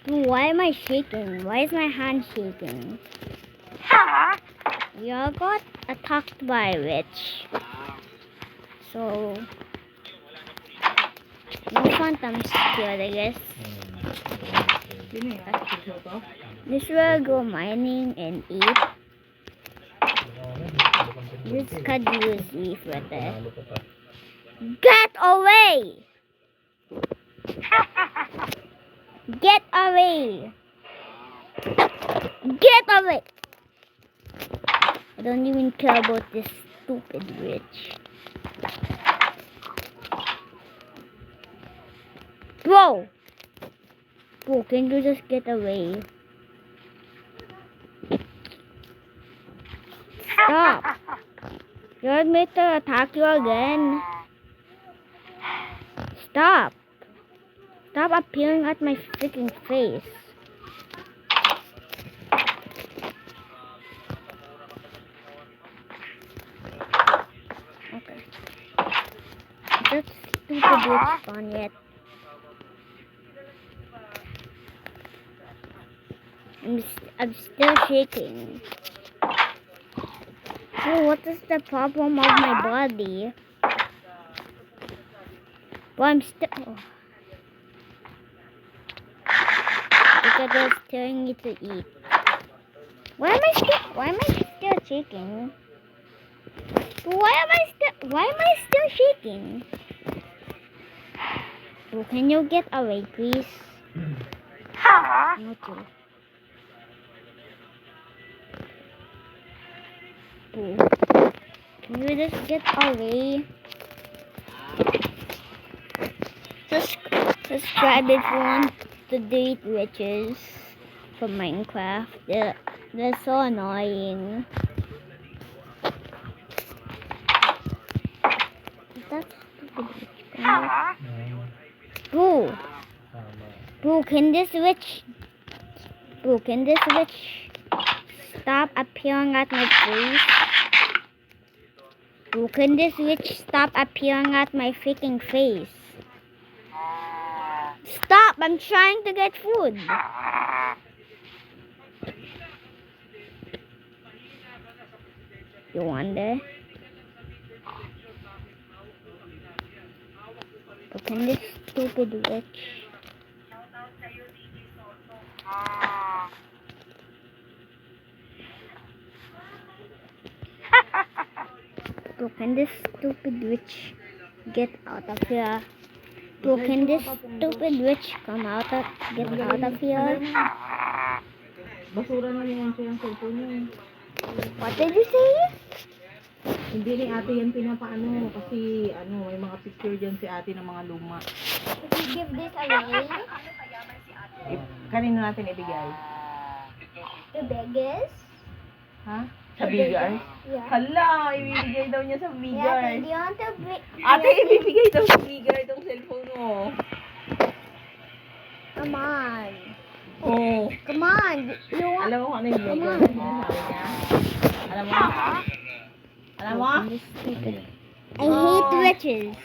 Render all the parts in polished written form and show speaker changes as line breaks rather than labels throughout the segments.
Why am I shaking? Why is my hand shaking? We all got attacked by a witch. So, no phantom scared, I guess. This will go mining and eat. This could use leaf right there. Get away! Get away! Get away! I don't even care about this stupid witch. Bro! Bro, can you just get away? Stop! You want me to attack you again? Stop! Stop appearing at my freaking face. Okay. That stupid witch gone yet. I'm still shaking. Oh, what is the problem of my body? Well, I'm still. Oh. Because it's telling me to eat. Why am I still shaking? Why am I still shaking? Oh, can you get away, please? Okay. Oh. Can you just get away? Subscribe if you want to delete witches from Minecraft. They're so annoying. That's stupid. Boo! Boo, can this witch stop appearing at my face? Boo, can this witch stop appearing at my freaking face? Stop! I'm trying to get food. You wonder? But can this stupid witch? So can this stupid witch get out of here? So can this stupid witch get out of here?
Basura na yung cellphone niya.
What did you say?
Hindi ni ate yan pinapaano kasi may mga picture dyan si ate ng mga luma.
Should we give this away?
Kanino natin ibigay?
The beggars?
Ha? Sa Bigars?
Yeah.
Hala, ibibigay daw niya sa
Yeah,
Bigars.
do you want to
Ate, ibibigay daw sa Bigars itong cellphone mo.
Come on.
Oo.
Come on. You want...
Alam mo kung ano yung
Come
Bigars
on.
na sinasabi niya? Alam mo? Alam mo?
I hate witches.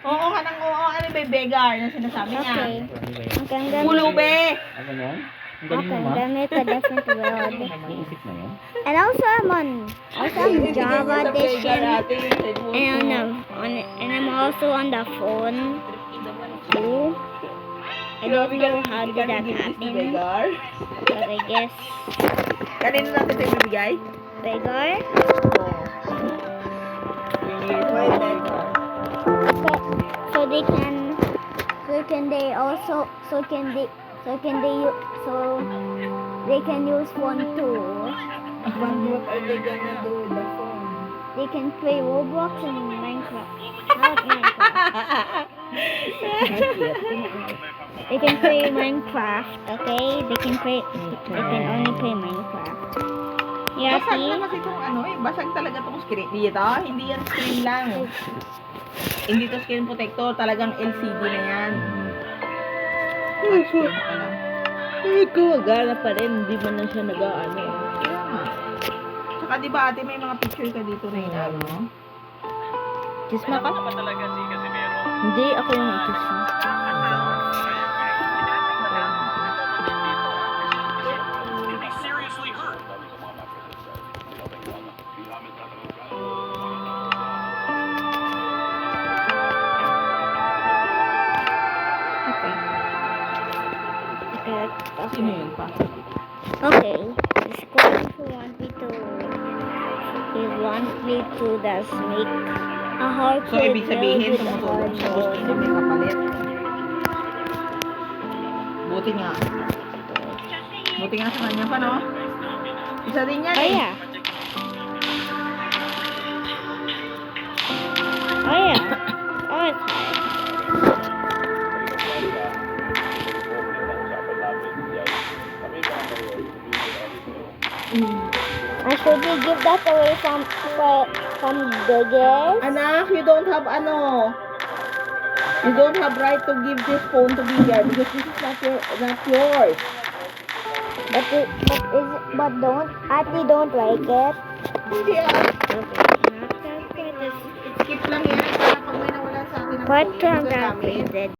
Oo, kanang oo. Ano ba yung Begar na sinasabi niya?
Okay. Okay, I'm gonna...
Pulube!
Ano yan? Ang
Okay,
galing
I'm
mo, ma.
gonna make a different world.
May isip na yan.
And also I'm on Java Edition. And I'm also on the phone too. I don't know how did that happen,
Begar?
but I guess
Kanino natin ito ibibigay?
Begar.
Why Begar?
So they can use phone too.
What are they gonna do with the phone?
They can play Roblox and Minecraft. Not Minecraft. They can play Minecraft, okay? They can only play Minecraft. Yeah,
Basag
see?
na kasi itong basag talaga itong screen. Dito, hindi yan screen lang. Hindi to screen protector, talagang LCD na yan. Touchscreen pa lang.
Gumagana pa rin. Hindi man lang siya nag-ano.
Kaya nga. Tsaka diba ate, may mga picture ka dito na inaano?
Chisma ka? Hindi, ako yung chisma.
Sino yun pa?
Okay. The squad who want me to just make a hard
So, ibig sabihin, tumutulong siya gusto niya may kapalit. Buti nga. Buti nga sa kanya pa, no? Isa din yan
Oh
eh.
yeah. Oh yeah. Oh, it's hard. And should we give that away from the girls?
Anak, you don't have you don't have right to give this phone to Bigger because this is not yours.
But don't Ati don't like it.
Hindi ah.
Okay.
Skip lang yan para pag may nawala sa atin ng
What
phone,
from
magagamit.
that